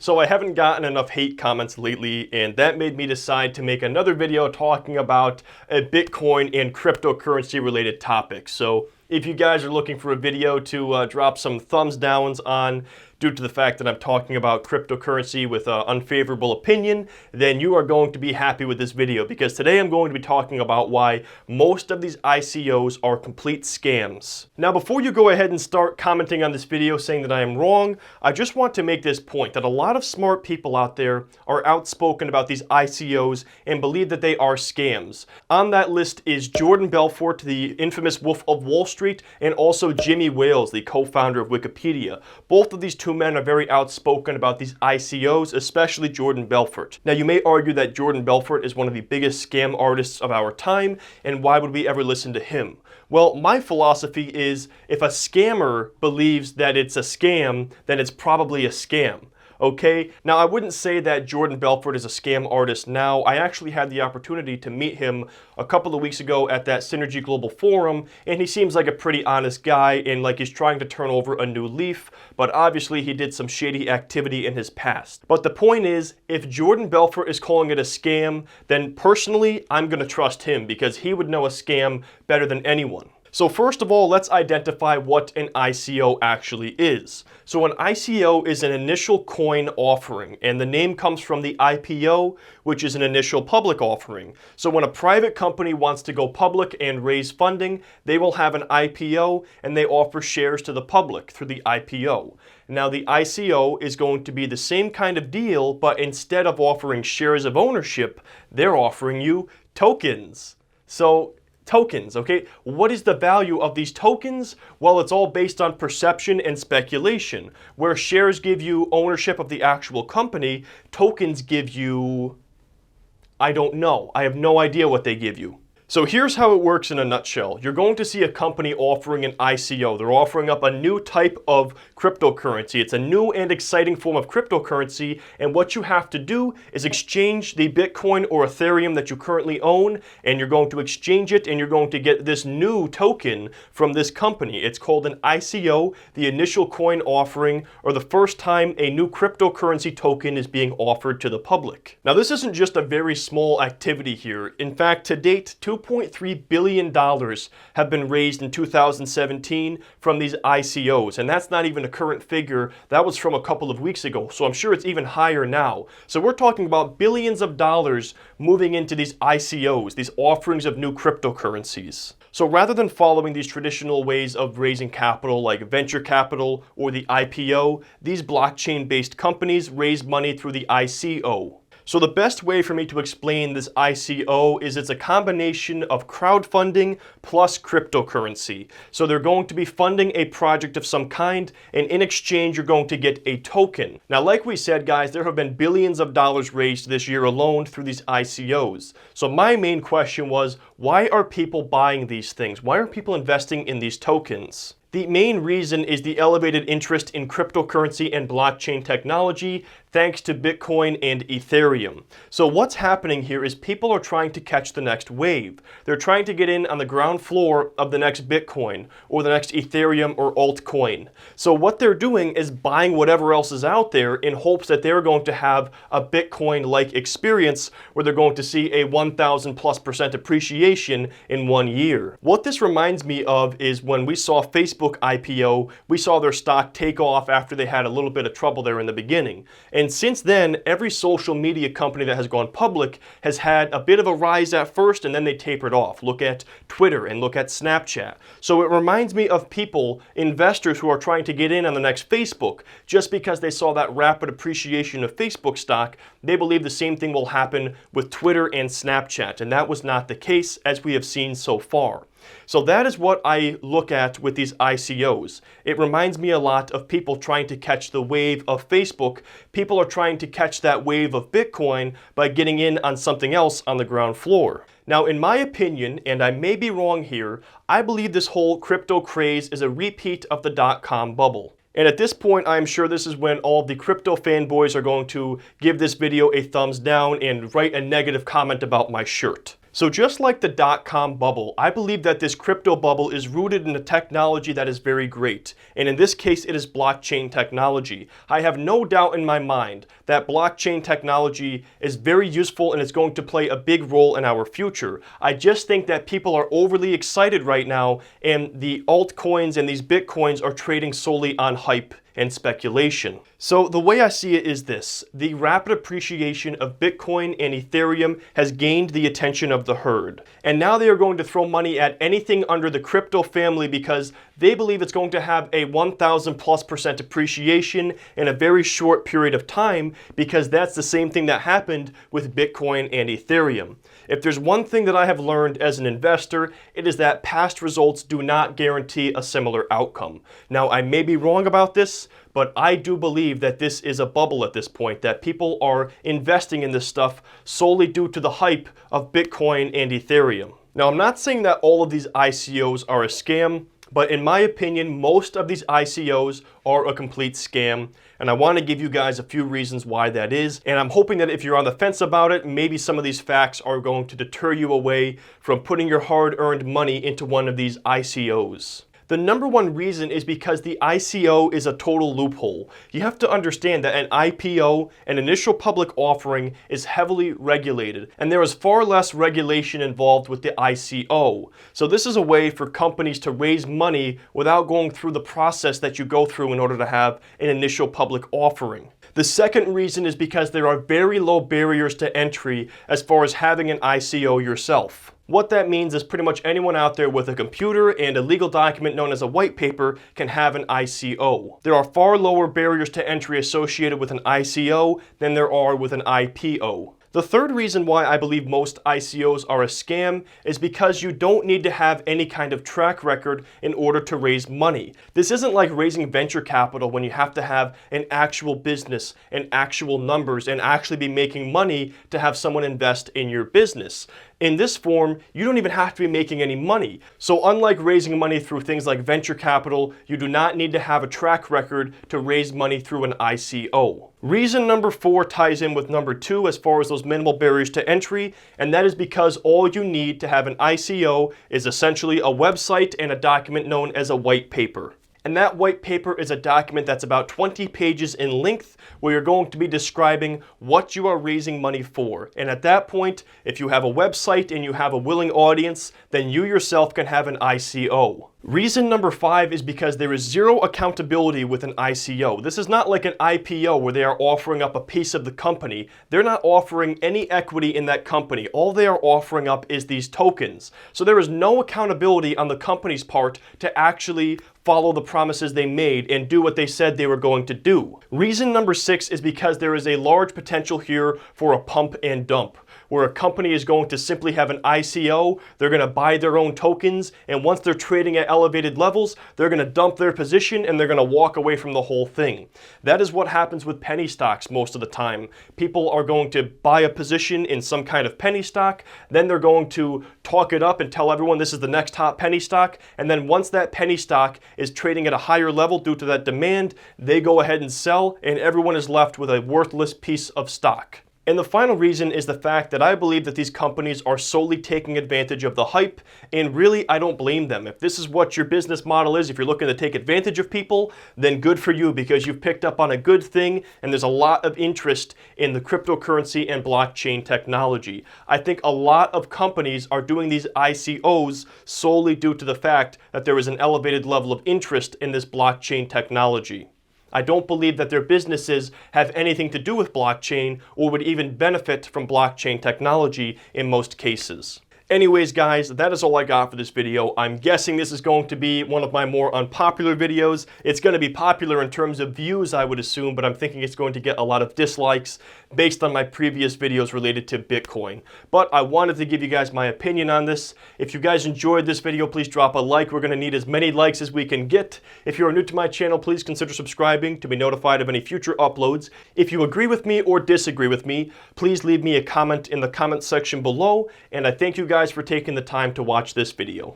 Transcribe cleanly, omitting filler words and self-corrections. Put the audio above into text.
So I haven't gotten enough hate comments lately, and that made me decide to make another video talking about a Bitcoin and cryptocurrency related topics. So if you guys are looking for a video to drop some thumbs downs on due to the fact that I'm talking about cryptocurrency with an unfavorable opinion, then you are going to be happy with this video, because today I'm going to be talking about why most of these ICOs are complete scams. Now, before you go ahead and start commenting on this video saying that I am wrong, I just want to make this point that a lot of smart people out there are outspoken about these ICOs and believe that they are scams. On that list is Jordan Belfort, the infamous Wolf of Wall Street, and also Jimmy Wales, the co-founder of Wikipedia. Both of these two men are very outspoken about these ICOs, especially Jordan Belfort. Now, you may argue that Jordan Belfort is one of the biggest scam artists of our time, and why would we ever listen to him? Well, my philosophy is if a scammer believes that it's a scam, then it's probably a scam. Okay, now I wouldn't say that Jordan Belfort is a scam artist now. I actually had the opportunity to meet him a couple of weeks ago at that Synergy Global Forum, and he seems like a pretty honest guy and like he's trying to turn over a new leaf, but obviously he did some shady activity in his past. But the point is, if Jordan Belfort is calling it a scam, then personally I'm gonna trust him because he would know a scam better than anyone. So first of all, let's identify what an ICO actually is. So an ICO is an initial coin offering, and the name comes from the IPO, which is an initial public offering. So when a private company wants to go public and raise funding, they will have an IPO and they offer shares to the public through the IPO. Now the ICO is going to be the same kind of deal, but instead of offering shares of ownership, they're offering you tokens. So tokens, okay? What is the value of these tokens? Well, it's all based on perception and speculation. Where shares give you ownership of the actual company, tokens give you, I don't know. I have no idea what they give you. So here's how it works in a nutshell. You're going to see a company offering an ICO. They're offering up a new type of cryptocurrency. It's a new and exciting form of cryptocurrency, and what you have to do is exchange the Bitcoin or Ethereum that you currently own, and you're going to exchange it, and you're going to get this new token from this company. It's called an ICO, the initial coin offering, or the first time a new cryptocurrency token is being offered to the public. Now, this isn't just a very small activity here. In fact, to date, $2.3 billion have been raised in 2017 from these ICOs, and that's not even a current figure. That was from a couple of weeks ago, so I'm sure it's even higher now. So we're talking about billions of dollars moving into these ICOs, these offerings of new cryptocurrencies. So rather than following these traditional ways of raising capital like venture capital or the IPO, these blockchain-based companies raise money through the ICO. So the best way for me to explain this ICO is it's a combination of crowdfunding plus cryptocurrency. So they're going to be funding a project of some kind, and in exchange you're going to get a token. Now, like we said, guys, there have been billions of dollars raised this year alone through these ICOs. So my main question was, why are people buying these things? Why are people investing in these tokens? The main reason is the elevated interest in cryptocurrency and blockchain technology, thanks to Bitcoin and Ethereum. So what's happening here is people are trying to catch the next wave. They're trying to get in on the ground floor of the next Bitcoin or the next Ethereum or altcoin. So what they're doing is buying whatever else is out there in hopes that they're going to have a Bitcoin-like experience where they're going to see a 1,000+% appreciation in 1 year. What this reminds me of is when we saw Facebook IPO, we saw their stock take off after they had a little bit of trouble there in the beginning. And since then, every social media company that has gone public has had a bit of a rise at first, and then they tapered off. Look at Twitter and look at Snapchat. So it reminds me of people, investors who are trying to get in on the next Facebook. Just because they saw that rapid appreciation of Facebook stock, they believe the same thing will happen with Twitter and Snapchat. And that was not the case, as we have seen so far. So that is what I look at with these ICOs. It reminds me a lot of people trying to catch the wave of Facebook. People are trying to catch that wave of Bitcoin by getting in on something else on the ground floor. Now, in my opinion, and I may be wrong here, I believe this whole crypto craze is a repeat of the dot-com bubble. And at this point, I'm sure this is when all the crypto fanboys are going to give this video a thumbs down and write a negative comment about my shirt. So just like the dot-com bubble, I believe that this crypto bubble is rooted in a technology that is very great. And in this case, it is blockchain technology. I have no doubt in my mind that blockchain technology is very useful and it's going to play a big role in our future. I just think that people are overly excited right now, and the altcoins and these bitcoins are trading solely on hype and speculation. So the way I see it is this: the rapid appreciation of Bitcoin and Ethereum has gained the attention of the herd. And now they are going to throw money at anything under the crypto family because they believe it's going to have a 1,000+% appreciation in a very short period of time, because that's the same thing that happened with Bitcoin and Ethereum. If there's one thing that I have learned as an investor, it is that past results do not guarantee a similar outcome. Now, I may be wrong about this, but I do believe that this is a bubble at this point, that people are investing in this stuff solely due to the hype of Bitcoin and Ethereum. Now, I'm not saying that all of these ICOs are a scam, but in my opinion, most of these ICOs are a complete scam, and I want to give you guys a few reasons why that is, and I'm hoping that if you're on the fence about it, maybe some of these facts are going to deter you away from putting your hard-earned money into one of these ICOs. The number one reason is because the ICO is a total loophole. You have to understand that an IPO, an initial public offering, is heavily regulated, and there is far less regulation involved with the ICO. So this is a way for companies to raise money without going through the process that you go through in order to have an initial public offering. The second reason is because there are very low barriers to entry as far as having an ICO yourself. What that means is pretty much anyone out there with a computer and a legal document known as a white paper can have an ICO. There are far lower barriers to entry associated with an ICO than there are with an IPO. The third reason why I believe most ICOs are a scam is because you don't need to have any kind of track record in order to raise money. This isn't like raising venture capital when you have to have an actual business and actual numbers and actually be making money to have someone invest in your business. In this form, you don't even have to be making any money. So unlike raising money through things like venture capital, you do not need to have a track record to raise money through an ICO. Reason number 4 ties in with number 2 as far as those minimal barriers to entry, and that is because all you need to have an ICO is essentially a website and a document known as a white paper. And that white paper is a document that's about 20 pages in length, where you're going to be describing what you are raising money for. And at that point, if you have a website and you have a willing audience, then you yourself can have an ICO. Reason number 5 is because there is zero accountability with an ICO. This is not like an IPO where they are offering up a piece of the company. They're not offering any equity in that company. All they are offering up is these tokens. So there is no accountability on the company's part to actually follow the promises they made and do what they said they were going to do. Reason number 6 is because there is a large potential here for a pump and dump, where a company is going to simply have an ICO, they're going to buy their own tokens, and once they're trading at elevated levels, they're going to dump their position and they're going to walk away from the whole thing. That is what happens with penny stocks most of the time. People are going to buy a position in some kind of penny stock, then they're going to talk it up and tell everyone this is the next hot penny stock, and then once that penny stock is trading at a higher level due to that demand, they go ahead and sell, and everyone is left with a worthless piece of stock. And the final reason is the fact that I believe that these companies are solely taking advantage of the hype, and really I don't blame them. If this is what your business model is, if you're looking to take advantage of people, then good for you, because you've picked up on a good thing and there's a lot of interest in the cryptocurrency and blockchain technology. I think a lot of companies are doing these ICOs solely due to the fact that there is an elevated level of interest in this blockchain technology. I don't believe that their businesses have anything to do with blockchain or would even benefit from blockchain technology in most cases. Anyways, guys, that is all I got for this video. I'm guessing this is going to be one of my more unpopular videos. It's going to be popular in terms of views, I would assume, but I'm thinking it's going to get a lot of dislikes based on my previous videos related to Bitcoin. But I wanted to give you guys my opinion on this. If you guys enjoyed this video, please drop a like. We're going to need as many likes as we can get. If you are new to my channel, please consider subscribing to be notified of any future uploads. If you agree with me or disagree with me, please leave me a comment in the comment section below, and I thank you guys for taking the time to watch this video.